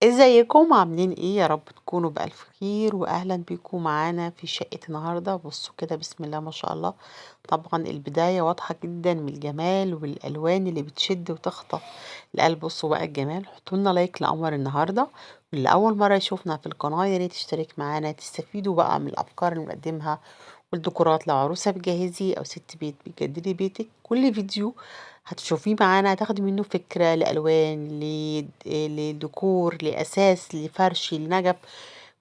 ازيكم عاملين ايه؟ يا رب تكونوا بألف خير واهلا بيكم معانا في شقة النهاردة. بصوا كده، بسم الله ما شاء الله. طبعا البداية واضحة جدا من الجمال والالوان اللي بتشد وتخطف القلب. بصوا بقى الجمال، حطوا لنا لايك لقمر النهاردة. واللي اول مرة يشوفنا في القناة يا ريت تشترك معانا، تستفيدوا بقى من الافكار اللي بنقدمها والديكورات. لو عروسة بتجهزي او ست بيت بتجددي بيتك، كل فيديو هتشوفيه معانا هتاخدي منه فكرة لألوان، لديكور، لأساس، لفرش، لنجف.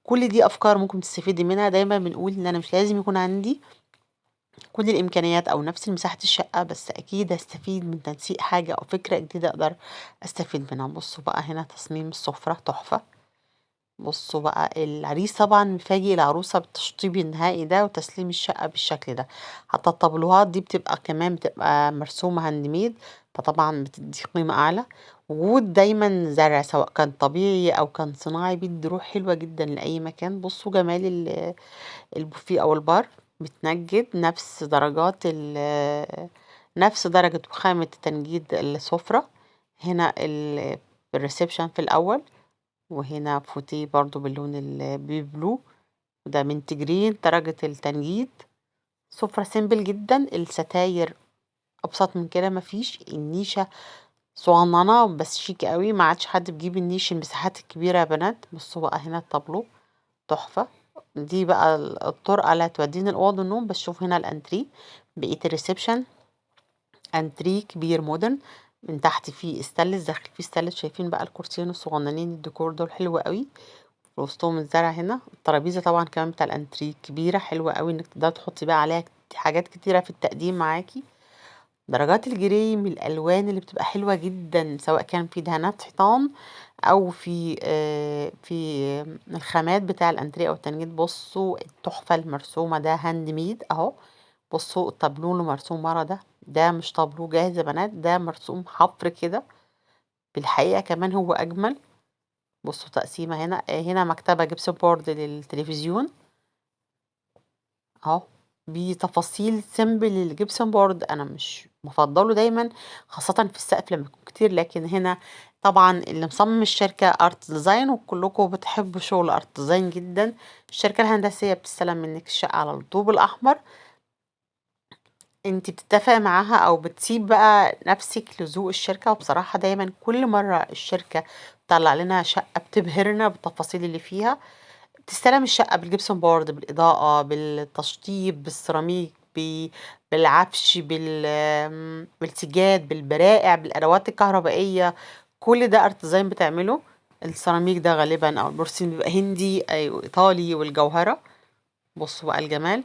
كل دي أفكار ممكن تستفيدي منها. دايما بنقول إن أنا مش لازم يكون عندي كل الإمكانيات أو نفس مساحة الشقة، بس أكيد هستفيد من تنسيق حاجة أو فكرة جديدة أقدر أستفيد منها. بصوا بقى هنا تصميم السفرة تحفة. بصوا بقى العريس طبعا مفاجئ العروسة بالتشطيب النهائي ده وتسليم الشقة بالشكل ده. حتى الطابلوهات دي بتبقى كمان بتبقى مرسومة هاند ميد، فطبعا بتدي قيمة أعلى. وجود دايما زرع سواء كان طبيعي أو كان صناعي بيدي روح حلوة جدا لأي مكان. بصوا جمال البوفيه أو البار، بتنجد نفس درجة وخامة تنجيد السفرة. هنا الريسبشن في الأول، وهنا فوتيه برضو باللون البيبي بلو، وده منت جرين درجة التنجيد. سفرة سيمبل جدا، الستاير أبسط من كده مفيش. النيشة صغننة بس شيك قوي، ما عادش حد بيجيب النيش المساحات الكبيرة يا بنات. بصوا بقى هنا الطابلو تحفة. دي بقى الطرقة اللي هتوديني الأوضة النوم. بس شوف هنا الأنتري، بقية الريسبشن أنتري كبير مودرن. من تحت فيه استانلس، داخل فيه استانلس. شايفين بقى الكرسيين الصغننين الديكور دول حلو قوي، وسطهم الزرع. هنا الترابيزه طبعا كمان بتاع الانتريه كبيره حلوه قوي، انك تقدري تحطي بقى عليها حاجات كتيره في التقديم معاكي. درجات الجري من الالوان اللي بتبقى حلوه جدا، سواء كان في دهانات حيطان او في الخامات بتاع الانتريه او التنجيد. بصوا التحفه المرسومه ده هاند ميد اهو. بصوا الطابلون اللي مرسوم ورا ده مش طابلو جاهز يا بنات، ده مرسوم حفر كده. بالحقيقه كمان هو اجمل. بصوا تقسيمة هنا مكتبة جبسون بورد للتلفزيون اهو، بتفاصيل سيمبل الجبسون بورد. انا مش مفضله دايما، خاصة في السقف لما يكون كتير. لكن هنا طبعا اللي مصمم الشركة ارت ديزاين، وكلكم بتحبوا شغل ارت ديزاين جدا. الشركة الهندسية بتستلم منك الشقة على الطوب الاحمر، انت بتتفق معاها او بتسيب بقى نفسك لذوق الشركة. وبصراحة دايما كل مرة الشركة تطلع لنا شقة بتبهرنا بالتفاصيل اللي فيها. بتستلم الشقة بالجبسون بورد، بالإضاءة، بالتشطيب، بالسيراميك، بالعفش، بالسجاد، بالبرائع، بالأدوات الكهربائية. كل ده ارتزاين بتعمله. السيراميك ده غالبا أو البورسلين بيبقى هندي أو إيطالي، والجوهرة. بصوا بقى الجمال،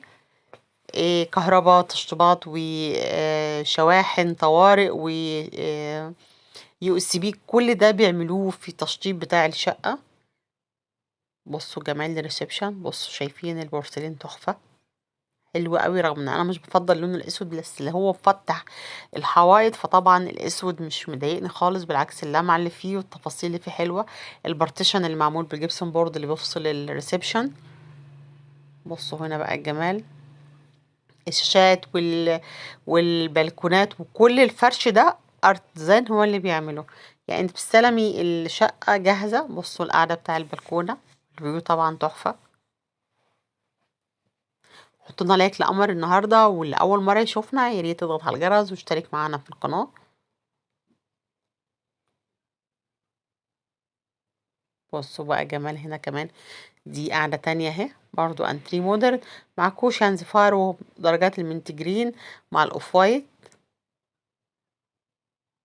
إيه، كهرباء، تشطيبات، وشواحن طوارئ، و يو اس بي، كل ده بيعملوه في التشطيب بتاع الشقة. بصوا جمال الريسبشن، بصوا شايفين البورسلين تحفة حلو قوي. رغم ان انا مش بفضل اللون الاسود، بس اللي هو مفتح الحوايط، فطبعا الاسود مش مضايقني خالص، بالعكس اللمعة اللي فيه والتفاصيل اللي فيه حلوة. البارتيشن اللي معمول بالجبسون بورد اللي بيفصل الريسبشن. بصوا هنا بقى الجمال، الشاشات والبلكونات وكل الفرش ده ارتزان هو اللي بيعمله. يعني انت بتستلمي الشقة جاهزة. بصوا القعدة بتاع البلكونة، الفيو طبعا تحفة. حطينا لايك لقمر النهارده، واللي اول مره يشوفنا يا ريت تضغط على الجرس واشترك معانا في القناه. بصوا بقى جمال هنا كمان، دي قاعده تانية اهي، برضو انتري مودرن مع كوشنز فارو درجات المنتجرين مع الاوف وايت.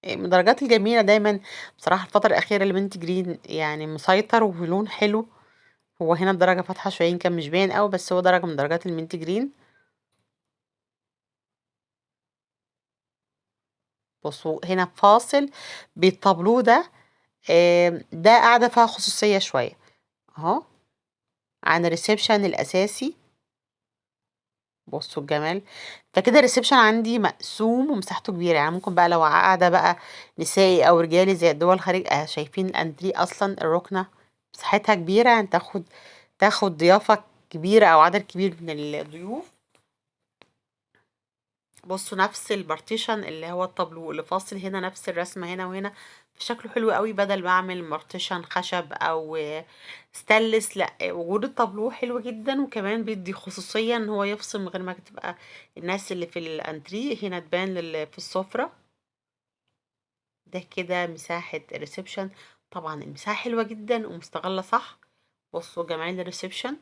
من الدرجات الجميله دايما بصراحه. الفتره الاخيره المنت جرين يعني مسيطر ولون حلو. هو هنا الدرجه فاتحه شويه يمكن مش باين قوي، بس هو درجه من درجات المنت جرين. بصوا هنا فاصل بالطابلو ده. ده قاعده فيها خصوصيه شويه اهو عن الريسبشن الاساسي. بصوا الجمال. فكده الريسبشن عندي مقسوم ومساحته كبيره. يعني ممكن بقى لو قاعده بقى نسائي او رجالي زي الدول الخارج، شايفين الانتري اصلا الركنه مساحتها كبيره، يعني تاخد ضيافه كبيره او عدد كبير من الضيوف. بصوا نفس البارتيشن اللي هو الطابلو اللي فاصل هنا، نفس الرسمة هنا وهنا. شكله حلو قوي، بدل ما اعمل بارتيشن خشب او ستانلس، لا وجود الطابلو حلو جدا، وكمان بيدي خصوصية ان هو يفصل من غير ما تبقى الناس اللي في الانتريه هنا تبان في السفرة. ده كده مساحة الريسبشن. طبعا المساحة حلوة جدا ومستغلة صح. بصوا جمال الريسبشن.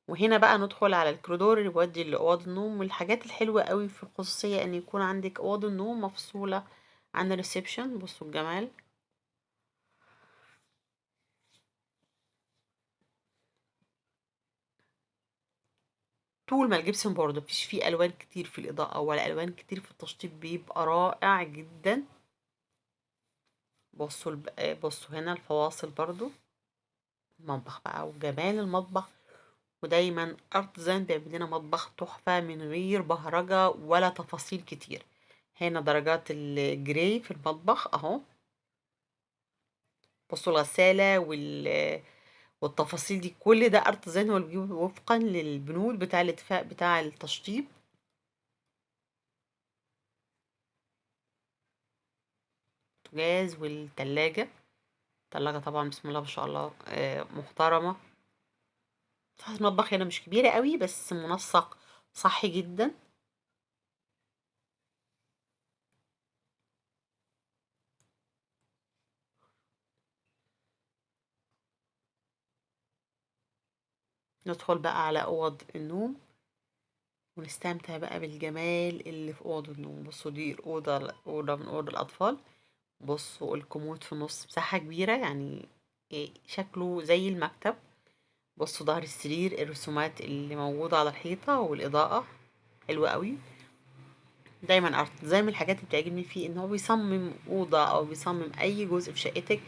وهنا بقى ندخل على الكوريدور اللي بيودي لأوض النوم. والحاجات الحلوة قوي في الخصوصية ان يكون عندك أوض النوم مفصولة عن الريسبشن. بصوا الجمال. طول ما الجبسن بورد مفيش فيه ألوان كتير في الإضاءة ولا ألوان كتير في التشطيب بيبقى رائع جدا. بصوا بصوا هنا الفواصل برضو. المطبخ بقى وجمال المطبخ. ودايما ارتزان بيعمل لنا مطبخ تحفة من غير بهرجة ولا تفاصيل كتير. هنا درجات الجراي في المطبخ اهو. بصوا الغسالة والتفاصيل دي كل ده ارتزان هو اللي بيجيبه وفقا للبنود بتاع الاتفاق بتاع التشطيب. البوتاجاز والتلاجة. التلاجة طبعا بسم الله ما شاء الله محترمة. مساحة المطبخ هنا مش كبيرة قوي بس منسق صحي جدا. ندخل بقى على أوض النوم ونستمتع بقى بالجمال اللي في أوض النوم. بصوا دي أوضة من أوض الأطفال. بصوا الكومود في النص، مساحة كبيرة يعني. شكله زي المكتب. بصوا ظهر السرير، الرسومات اللي موجودة على الحيطة والإضاءة حلوة قوي. دايما ارت زي من الحاجات اللي بتعجبني فيه ان هو بيصمم اوضه او بيصمم اي جزء في شقتك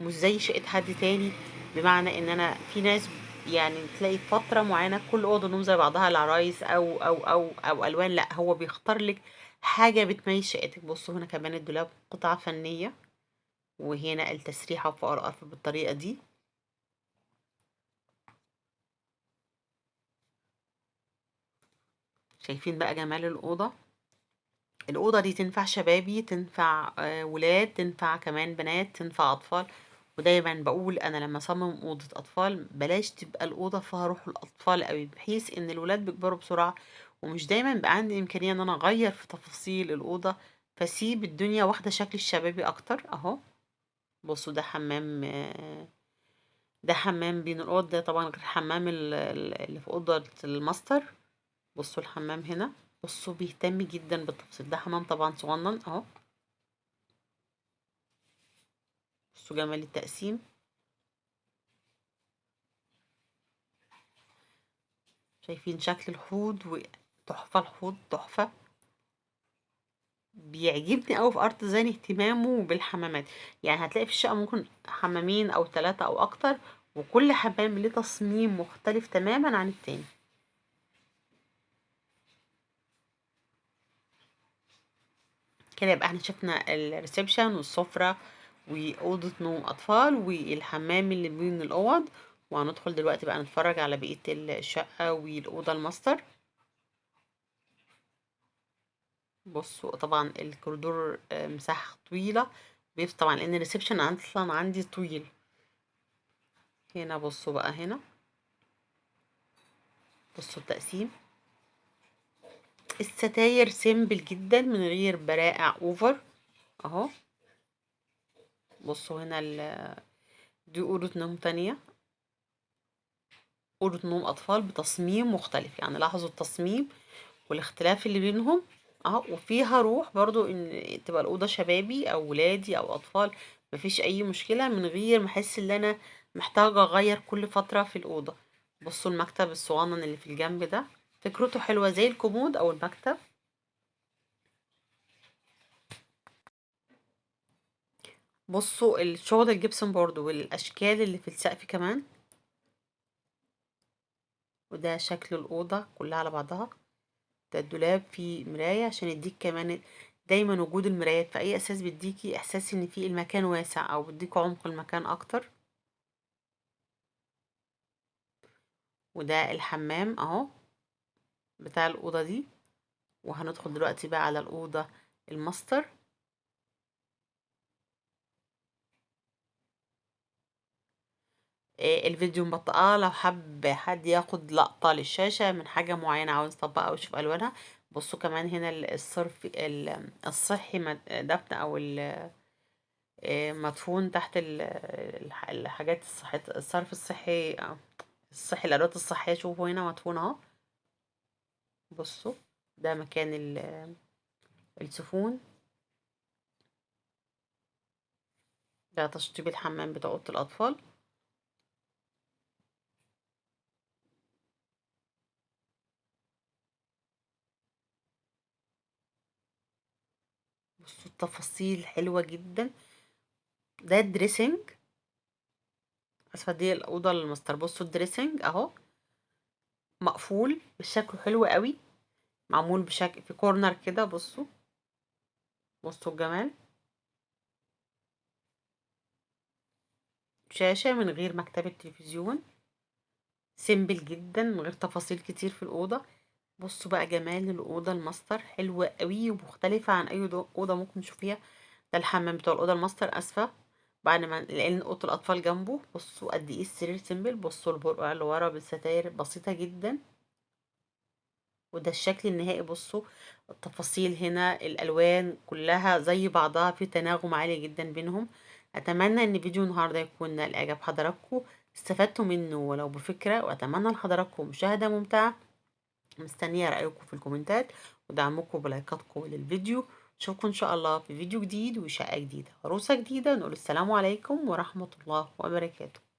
مش زي شقه حد تاني. بمعنى ان انا في ناس يعني تلاقي فتره معينه كل اوضه نوم زي بعضها، العرايس او الوان، لا هو بيختار لك حاجه بتميز شقتك. بصوا هنا كمان الدولاب قطعه فنيه، وهنا التسريحه فوق الارض بالطريقه دي. شايفين بقى جمال الاوضه. الأوضة دي تنفع شبابي، تنفع ولاد، تنفع كمان بنات، تنفع أطفال. ودايما بقول أنا لما أصمم أوضة أطفال بلاش تبقى الأوضة فيها روح الأطفال قوي، بحيث إن الولاد بيكبروا بسرعة ومش دايما بقى عندي إمكانية إن أنا أغير في تفاصيل الأوضة، فسيب الدنيا واخدة شكل الشبابي أكتر أهو. بصوا ده حمام ده حمام بين الأوض، ده طبعا غير الحمام اللي في أوضة الماستر. بصوا الحمام هنا. بصوا بيهتم جدا بالتفاصيل. ده حمام طبعا صغنن اهو. بصوا جمال التقسيم. شايفين شكل الحوض وتحفة، الحوض تحفة. بيعجبني قوي في ارت زين اهتمامه بالحمامات. يعني هتلاقي في الشقة ممكن حمامين او ثلاثة او اكتر، وكل حمام ليه تصميم مختلف تماما عن التاني. كده يبقى احنا شفنا الريسبشن والسفرة وأوضة نوم أطفال والحمام اللي بين الأوض. وهندخل دلوقتي بقى نتفرج على بقية الشقة والأوضة الماستر. بصوا طبعا الكوريدور مساحة طويلة. طبعا لأن الريسبشن أصلا عندي طويل. هنا بصوا بقى هنا. بصوا التقسيم. الستاير سيمبل جدا من غير برائع اوفر اهو. بصوا هنا دي أوضة نوم تانية. أوضة نوم أطفال بتصميم مختلف، يعني لاحظوا التصميم والاختلاف اللي بينهم اهو. وفيها روح برضو ان تبقى الأوضة شبابي أو ولادي أو أطفال، مفيش أي مشكلة من غير ما أحس إن أنا محتاجة أغير كل فترة في الأوضة. بصوا المكتب الصغنن اللي في الجنب ده، فكرته حلوة زي الكومود أو المكتب. بصوا الشغل الجبسون بورد والأشكال اللي في السقف كمان. وده شكل الأوضة كلها على بعضها. ده الدولاب فيه مراية عشان يديك كمان. دايما وجود المرايات في أي أساس بيديكي إحساس إن فيه المكان واسع أو بيديك عمق المكان أكتر. وده الحمام أهو بتاع الأوضة دي. وهندخل دلوقتي بقى على الأوضة الماستر. الفيديو مبطئة، لو حب حد ياخد لقطة للشاشة من حاجة معينة عاوز يطبقها أو يشوف ألوانها. بصوا كمان هنا الصرف الصحي دفن أو مدفون تحت الحاجات الصحية، الصرف الصحي الصحي، الأدوات الصحية. شوفوا هنا مدفون اهو. بصوا ده مكان السفون. ده تشطيب الحمام بتاع أوضة الأطفال. بصوا التفاصيل حلوة جدا. ده الدريسنج. اسفة، دي الأوضة الماستر. بصوا الدريسنج اهو مقفول بشكل حلو قوي، معمول بشكل في كورنر كده. بصوا، بصوا الجمال. شاشة من غير مكتبة تلفزيون، سيمبل جدا من غير تفاصيل كتير في الأوضة. بصوا بقى جمال الأوضة الماستر، حلوة قوي ومختلفة عن أي أوضة ممكن تشوفيها. ده الحمام بتاع الأوضة الماستر. أسفة، بعد ما لأن أوضة الأطفال جنبه. بصوا قد إيه السرير سيمبل. بصوا البرقع اللي ورا بالستاير بسيطة جدا. وده الشكل النهائي. بصوا التفاصيل هنا، الالوان كلها زي بعضها، في تناغم عالي جدا بينهم. اتمنى ان فيديو النهارده يكون نال اعجاب حضراتكم، استفدتوا منه ولو بفكره، واتمنى لحضراتكم مشاهده ممتعه. مستنيه رايكم في الكومنتات ودعمكم بلايكاتكم للفيديو. نشوفكم ان شاء الله في فيديو جديد وشقه جديده عروسه جديده. نقول السلام عليكم ورحمه الله وبركاته.